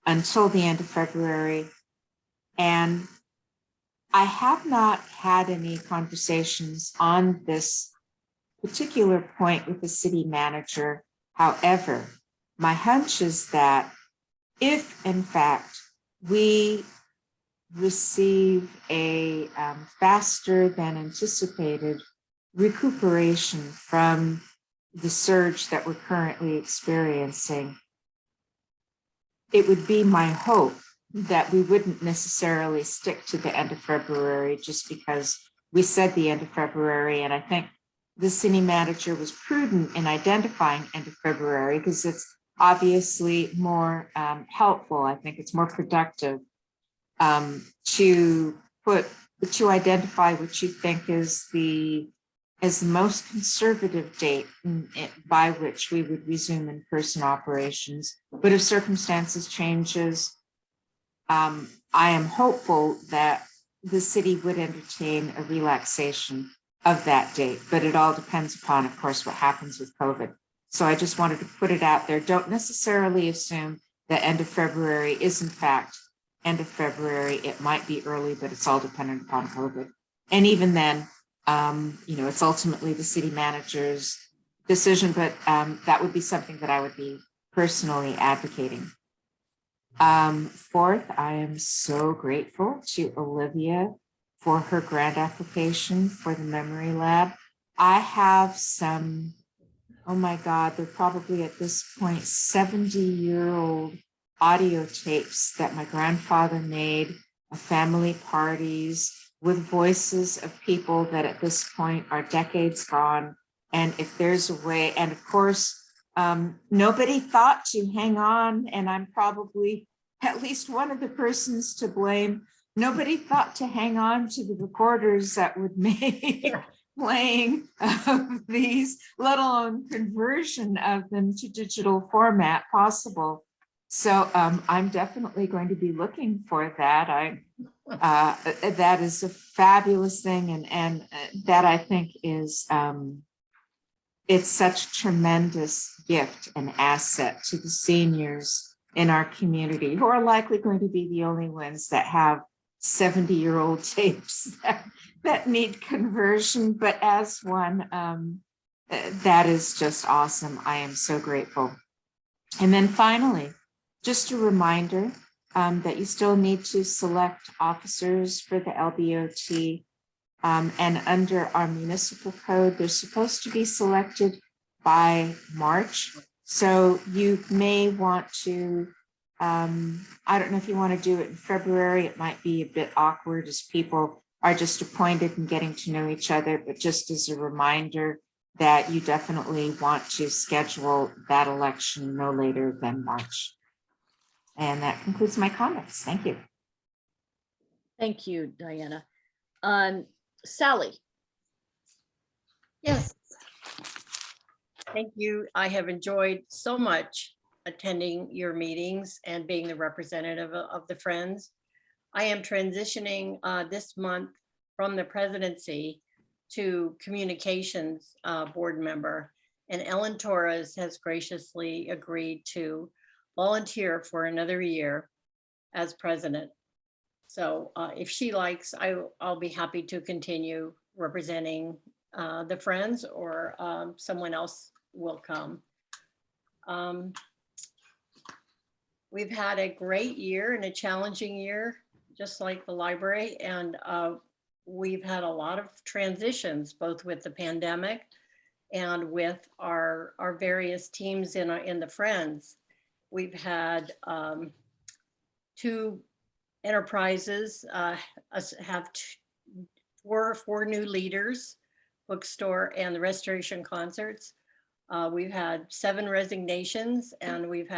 until the end of February. And I have not had any conversations on this particular point with the city manager. However, my hunch is that if in fact we receive a faster than anticipated recuperation from the surge that we're currently experiencing, it would be my hope that we wouldn't necessarily stick to the end of February just because we said the end of February. And I think the city manager was prudent in identifying end of February because it's obviously more helpful. I think it's more productive to identify what you think is the most conservative date by which we would resume in-person operations. But if circumstances changes, I am hopeful that the city would entertain a relaxation of that date, but it all depends upon, of course, what happens with COVID. So I just wanted to put it out there. Don't necessarily assume that end of February is in fact end of February. It might be early, but it's all dependent upon COVID. And even then, it's ultimately the city manager's decision, but that would be something that I would be personally advocating. Fourth, I am so grateful to Olivia for her grant application for the memory lab. I have some, oh my God, they're probably at this point 70-year-old audio tapes that my grandfather made of family parties with voices of people that at this point are decades gone. And if there's a way, and of course, nobody thought to hang on, and I'm probably at least one of the persons to blame. Nobody thought to hang on to the recorders that would make playing of these, let alone conversion of them to digital format possible. So I'm definitely going to be looking for that. That is a fabulous thing, and that I think is it's such a tremendous gift and asset to the seniors in our community, who are likely going to be the only ones that have 70-year-old tapes that need conversion. But as one, that is just awesome. I am so grateful. And then finally, just a reminder that you still need to select officers for the LBOT. And under our municipal code, they're supposed to be selected by March. So you may want to, I don't know if you want to do it in February. It might be a bit awkward as people are just appointed and getting to know each other, but just as a reminder that you definitely want to schedule that election no later than March. And that concludes my comments. Thank you. Thank you, Diana. Sally. Yes. Thank you. I have enjoyed so much attending your meetings and being the representative of the Friends. I am transitioning this month from the presidency to communications board member, and Ellen Torres has graciously agreed to volunteer for another year as president. So if she likes, I'll be happy to continue representing the Friends, or someone else will come. We've had a great year and a challenging year, just like the library. And we've had a lot of transitions, both with the pandemic and with our various teams in the Friends. We've had 2 enterprises have four new leaders, bookstore and the restoration concerts. We've had 7 resignations, and we've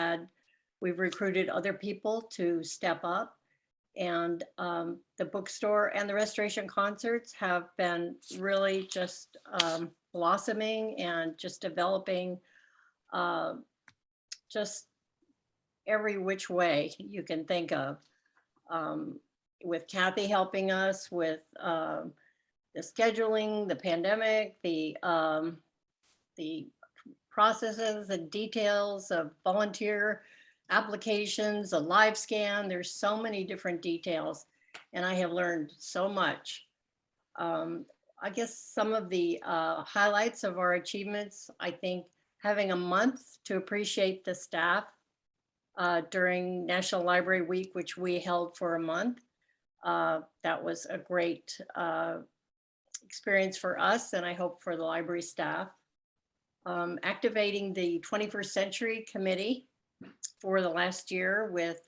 recruited other people to step up. And the bookstore and the restoration concerts have been really just blossoming and just developing just every which way you can think of. With Kathy helping us with the scheduling, the pandemic, the processes and details of volunteer applications, a live scan. There's so many different details, and I have learned so much. I guess some of the highlights of our achievements, I think having a month to appreciate the staff during National Library Week, which we held for a month. That was a great experience for us, and I hope for the library staff. activating the 21st Century Committee for the last year with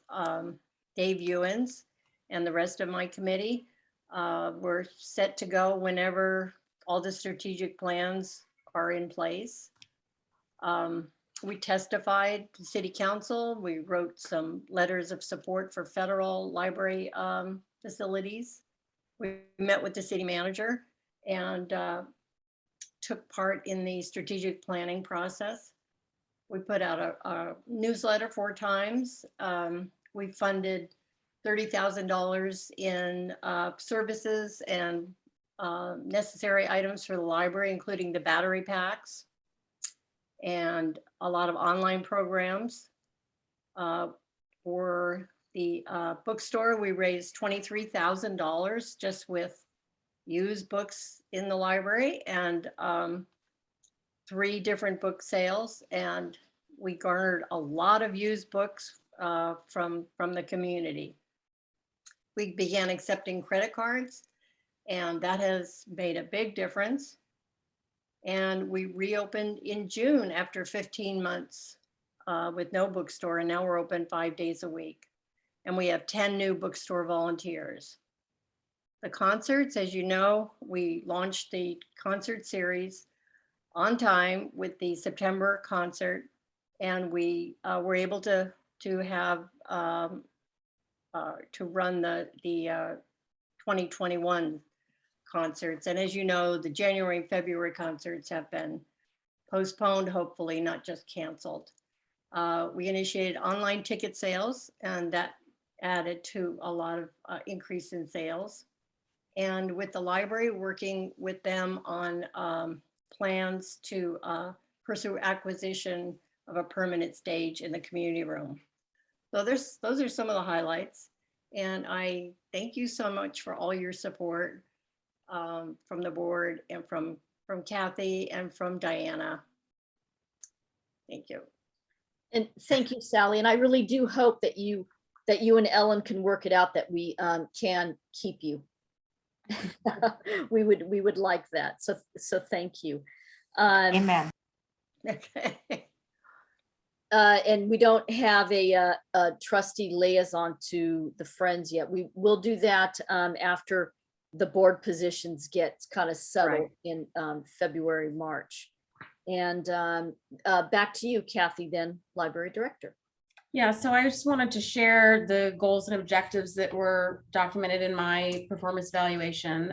Dave Ewens and the rest of my committee. We're set to go whenever all the strategic plans are in place. We testified to City Council. We wrote some letters of support for federal library facilities. We met with the city manager and took part in the strategic planning process. We put out a newsletter 4 times. We funded $30,000 in services and necessary items for the library, including the battery packs and a lot of online programs. For the bookstore, we raised $23,000 just with used books in the library and 3 different book sales. And we garnered a lot of used books from the community. We began accepting credit cards, and that has made a big difference. And we reopened in June after 15 months with no bookstore, and now we're open 5 days a week. And we have 10 new bookstore volunteers. The concerts, as you know, we launched the concert series on time with the September concert, and we were able to have to run the 2021 concerts. And as you know, the January and February concerts have been postponed, hopefully not just canceled. We initiated online ticket sales, and that added to a lot of increase in sales. And with the library, working with them on plans to pursue acquisition of a permanent stage in the community room. So those are some of the highlights. And I thank you so much for all your support from the board and from Kathy and from Diana. Thank you. And thank you, Sally. And I really do hope that you and Ellen can work it out, that we can keep you. we would like that. So thank you. Amen. Okay. And we don't have a trustee liaison to the Friends yet. We will do that after the board positions get kind of settled in February, March. And back to you, Kathy, then Library Director. Yeah, so I just wanted to share the goals and objectives that were documented in my performance evaluation.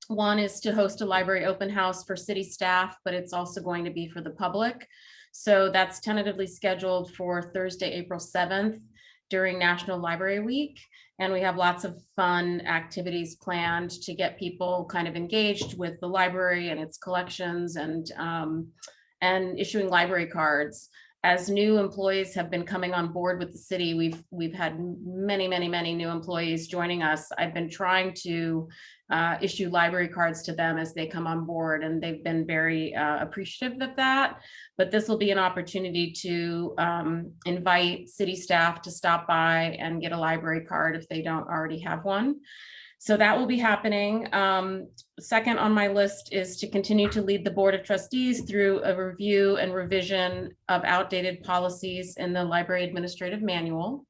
One is to host a library open house for city staff, but it's also going to be for the public. So that's tentatively scheduled for Thursday, April 7th during National Library Week. And we have lots of fun activities planned to get people kind of engaged with the library and its collections and issuing library cards. As new employees have been coming on board with the city, we've had many new employees joining us. I've been trying to issue library cards to them as they come on board, and they've been very appreciative of that. But this will be an opportunity to invite city staff to stop by and get a library card if they don't already have one. So that will be happening. Second on my list is to continue to lead the Board of Trustees through a review and revision of outdated policies in the Library Administrative Manual.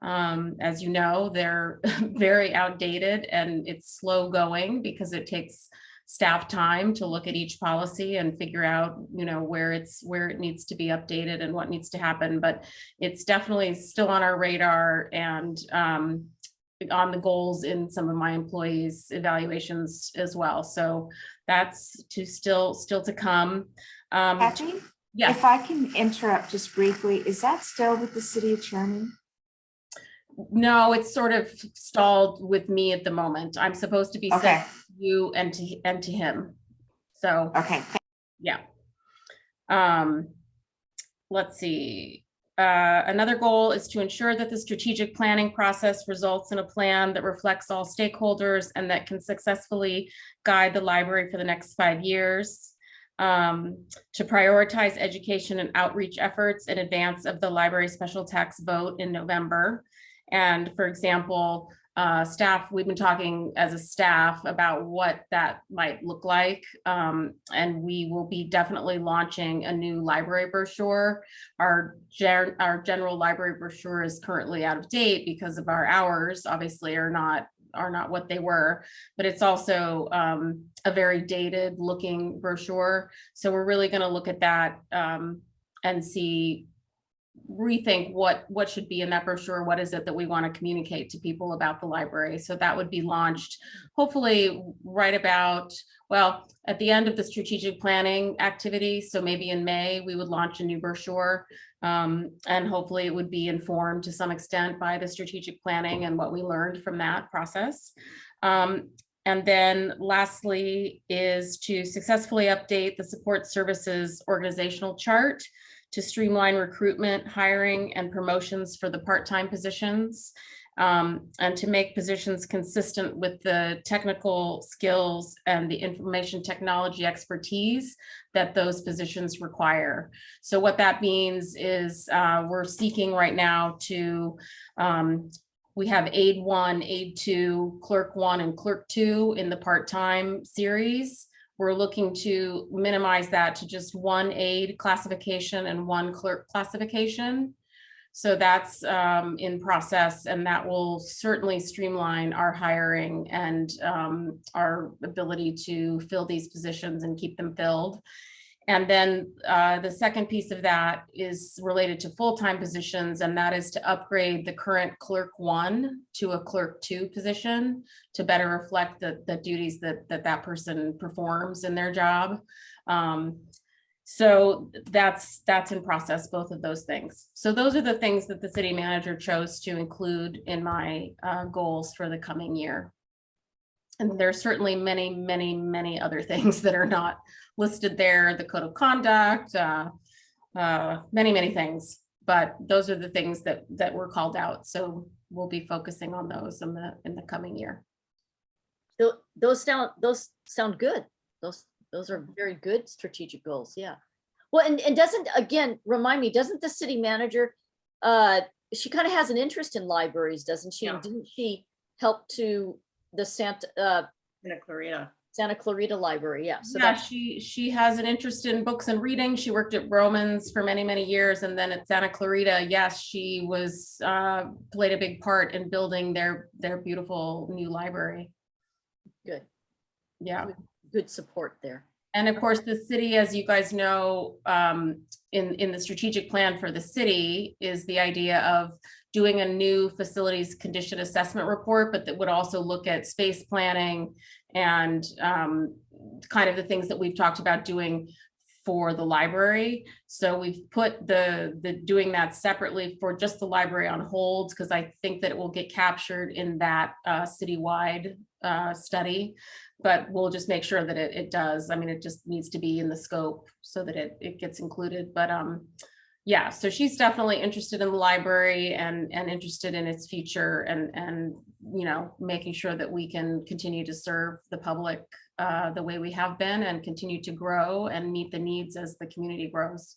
As you know, they're very outdated and it's slow going because it takes staff time to look at each policy and figure out, where it needs to be updated and what needs to happen. But it's definitely still on our radar and on the goals in some of my employees' evaluations as well. So that's still to come. Kathy, yes. if I can interrupt just briefly, is that still with the city attorney? No, it's sort of stalled with me at the moment. I'm supposed to be sent to you and to him. So okay. Yeah. Let's see. Another goal is to ensure that the strategic planning process results in a plan that reflects all stakeholders and that can successfully guide the library for the next 5 years. To prioritize education and outreach efforts in advance of the library special tax vote in November. And for example, staff, we've been talking as a staff about what that might look like. And we will be definitely launching a new library brochure. Our general library brochure is currently out of date because of our hours, obviously, are not what they were, but it's also a very dated looking brochure. So we're really going to look at that and rethink what should be in that brochure. What is it that we want to communicate to people about the library? So that would be launched hopefully right about, well, at the end of the strategic planning activity. So maybe in May, we would launch a new brochure. And hopefully it would be informed to some extent by the strategic planning and what we learned from that process. And then lastly is to successfully update the support services organizational chart to streamline recruitment, hiring, and promotions for the part-time positions, and to make positions consistent with the technical skills and the information technology expertise that those positions require. So what that means is we're seeking right now to, we have aide 1, aide 2, clerk 1, and clerk 2 in the part-time series. We're looking to minimize that to just 1 aide classification and 1 clerk classification. So that's in process, and that will certainly streamline our hiring and our ability to fill these positions and keep them filled. And then the second piece of that is related to full-time positions, and that is to upgrade the current clerk 1 to a clerk 2 position to better reflect the duties that person performs in their job. So that's in process, both of those things. So those are the things that the city manager chose to include in my goals for the coming year. And there's certainly many, many, many other things that are not listed there, the code of conduct, many, many things, but those are the things that were called out. So we'll be focusing on those in the coming year. Those sound good. Those are very good strategic goals. Yeah. Well, and doesn't, again, remind me, doesn't the city manager, she kind of has an interest in libraries, doesn't she? Yeah. And didn't she help to the Santa Clarita Library? Yeah. So yeah, she has an interest in books and reading. She worked at Romans for many, many years, and then at Santa Clarita, yes, she was played a big part in building their beautiful new library. good. Yeah. Good support there. And of course, the city, as you guys know, in the strategic plan for the city is the idea of doing a new facilities condition assessment report, but that would also look at space planning and kind of the things that we've talked about doing for the library. So we've put the doing that separately for just the library on hold, because I think that it will get captured in that citywide study, but we'll just make sure that it does. I mean, it just needs to be in the scope so that it gets included. But yeah, so she's definitely interested in the library and interested in its future and you know, making sure that we can continue to serve the public the way we have been and continue to grow and meet the needs as the community grows.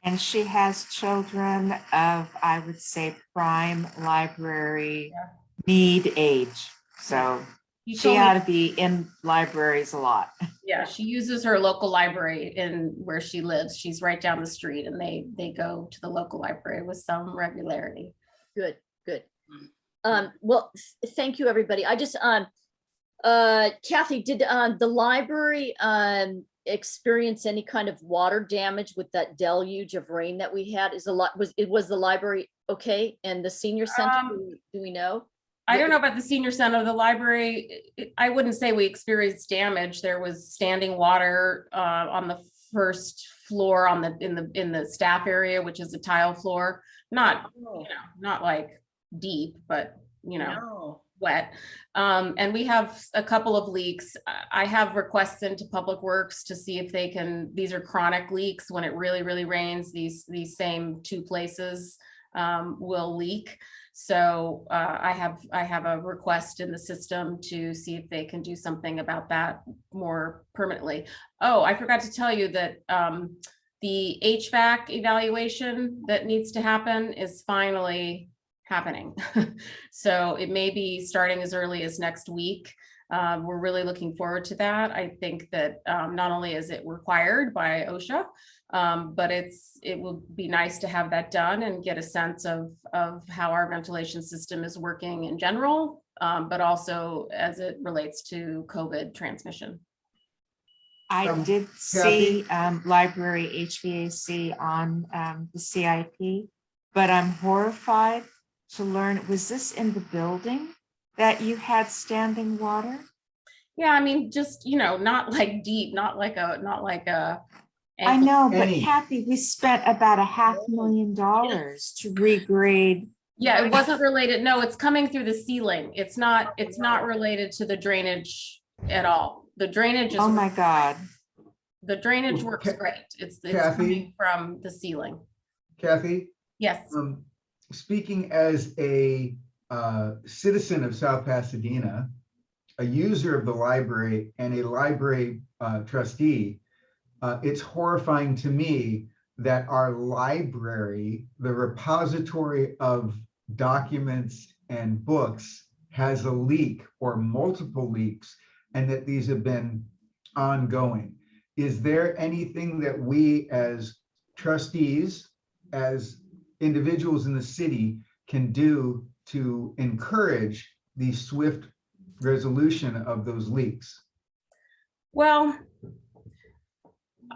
And she has children of, I would say, prime library need age. So she ought to be in libraries a lot. Yeah, she uses her local library in where she lives. She's right down the street, and they go to the local library with some regularity. Good. Well, thank you, everybody. I just Kathy, did the library experience any kind of water damage with that deluge of rain that we had? Was the library okay? And the senior center, do we know? I don't know about the senior center. The library, I wouldn't say we experienced damage. There was standing water on the first floor in the staff area, which is a tile floor. Not not like deep, but wet. And we have a couple of leaks. I have requests into Public Works to see if they can. These are chronic leaks. When it really, really rains, these same two places will leak. So I have a request in the system to see if they can do something about that more permanently. Oh, I forgot to tell you that the HVAC evaluation that needs to happen is finally happening. So it may be starting as early as next week. We're really looking forward to that. I think that not only is it required by OSHA, but it will be nice to have that done and get a sense of how our ventilation system is working in general, but also as it relates to COVID transmission. I did see library HVAC on the CIP, but I'm horrified to learn, was this in the building that you had standing water? Yeah, I mean, just, not like deep, not like a. I know, but Any. Kathy, we spent about $500,000 to regrade. Yeah, it wasn't related. No, it's coming through the ceiling. It's not related to the drainage at all. The drainage is. Oh my God. The drainage Well, works great. It's Kathy? coming from the ceiling. Kathy, Yes. speaking as a citizen of South Pasadena, a user of the library and a library trustee, it's horrifying to me that our library, the repository of documents and books, has a leak or multiple leaks, and that these have been ongoing. Is there anything that we as trustees, as individuals in the city, can do to encourage the swift resolution of those leaks? Well,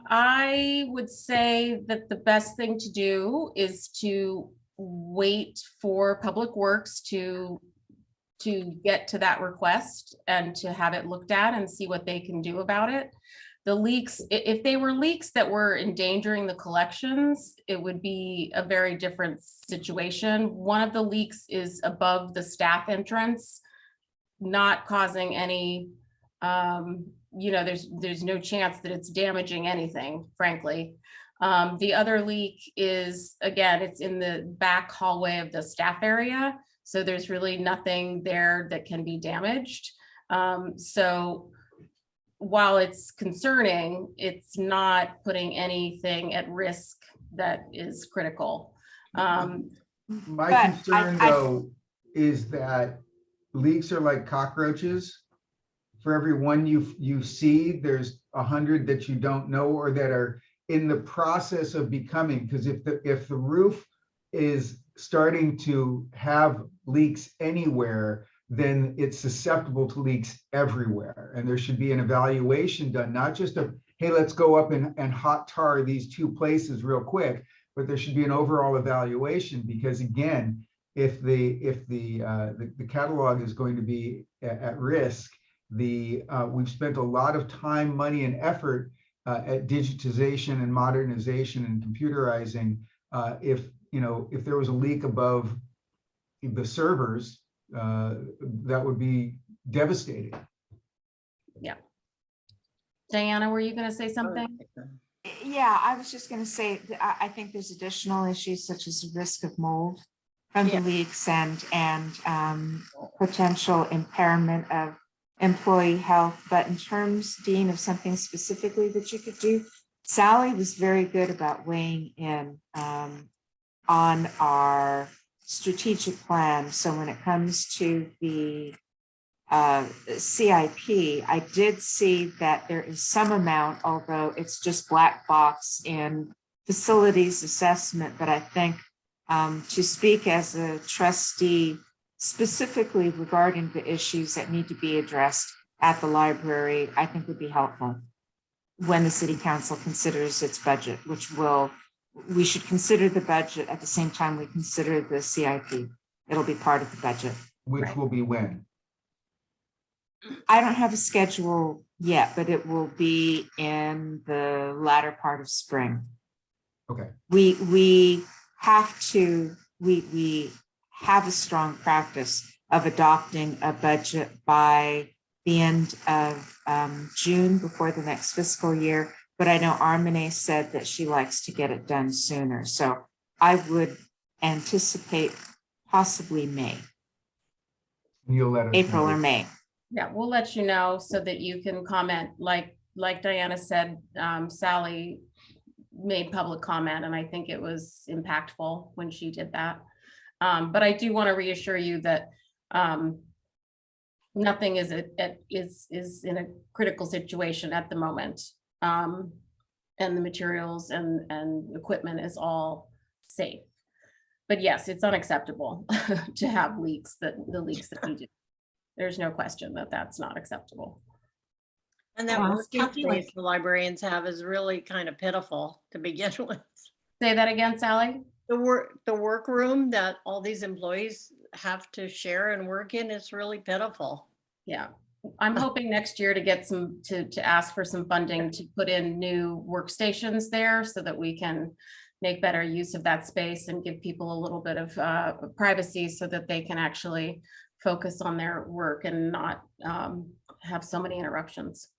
I would say that the best thing to do is to wait for Public Works to get to that request and to have it looked at and see what they can do about it. The leaks, if they were leaks that were endangering the collections, it would be a very different situation. One of the leaks is above the staff entrance, not causing any, there's no chance that it's damaging anything, frankly. The other leak is, again, it's in the back hallway of the staff area. So there's really nothing there that can be damaged. So while it's concerning, it's not putting anything at risk that is critical. My But concern, though, is that leaks are like cockroaches. For every one you see, there's 100 that you don't know or that are in the process of becoming. Because if the roof is starting to have leaks anywhere, then it's susceptible to leaks everywhere. And there should be an evaluation done, not just a, hey, let's go up and hot tar these two places real quick, but there should be an overall evaluation, because again, if the catalog is going to be at risk, we've spent a lot of time, money, and effort at digitization and modernization and computerizing. If there was a leak above the servers, that would be devastating. Yeah. Diana, were you going to say something? Yeah, I was just going to say, I think there's additional issues such as the risk of mold from the leaks and potential impairment of employee health. But in terms, Dean, of something specifically that you could do, Sally was very good about weighing in on our strategic plan. So when it comes to the CIP, I did see that there is some amount, although it's just black box in facilities assessment, but I think to speak as a trustee specifically regarding the issues that need to be addressed at the library, I think would be helpful when the city council considers its budget, we should consider the budget at the same time we consider the CIP. It'll be part of the budget. Which will be when? I don't have a schedule yet, but it will be in the latter part of spring. Okay. We have a strong practice of adopting a budget by the end of June before the next fiscal year. But I know Armine said that she likes to get it done sooner. So I would anticipate possibly May. You'll let us April know. or May. Yeah, we'll let you know so that you can comment. Like Diana said, Sally made public comment, and I think it was impactful when she did that. But I do want to reassure you that nothing is in a critical situation at the moment. And the materials and equipment is all safe. But yes, it's unacceptable to have leaks, the leaks that we do. There's no question that that's not acceptable. And that Well, working Kathy, like- space the librarians have is really kind of pitiful to begin with. Say that again, Sally? The workroom that all these employees have to share and work in is really pitiful. Yeah, I'm hoping next year to get some, to ask for some funding to put in new workstations there so that we can make better use of that space and give people a little bit of privacy so that they can actually focus on their work and not have so many interruptions.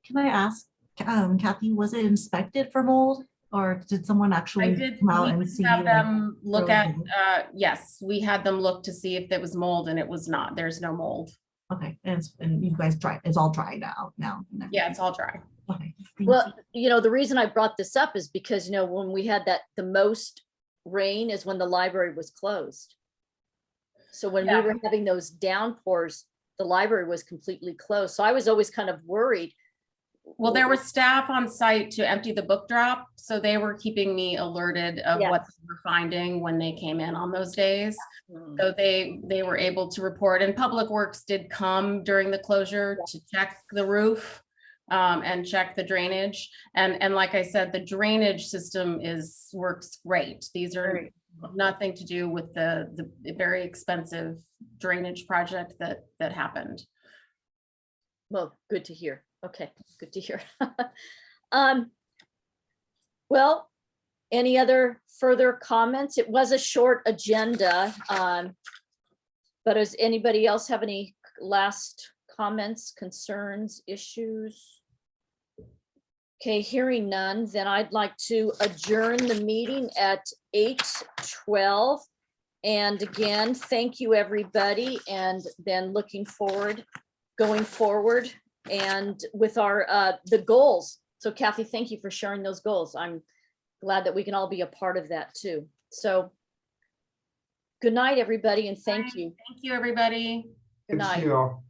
Can I ask, Kathy, was it inspected for mold, or did someone I actually did, come out we and did see? have like, them look really at, mold? yes, we had them look to see if there was mold and it was not, there's no mold. Okay, and you guys dry, it's all dried out now. and Yeah, everything. it's all dry. Okay. thank Well, you. the reason I brought this up is because, when we had the most rain is when the library was closed. So when we Yeah. were having those downpours, the library was completely closed. So I was always kind of worried. Well, there were staff on site to empty the book drop, so they were keeping me alerted of what Yes. they were finding when they came in on those days. Mm. So they were able to report, and Public Works did come during the closure to check the roof and check the drainage. And like I said, the drainage system works great. These are Great. nothing to do with the very expensive drainage project that happened. Well, good to hear. Okay, good to hear. Well, any other further comments? It was a short agenda. But does anybody else have any last comments, concerns, issues? Okay, hearing none, then I'd like to adjourn the meeting at 8:12. And again, thank you, everybody, and then looking forward, going forward, and with our the goals. So Kathy, thank you for sharing those goals. I'm glad that we can all be a part of that too. So good night, everybody, and thank you. Thank you, everybody. Good Good to see night. you all.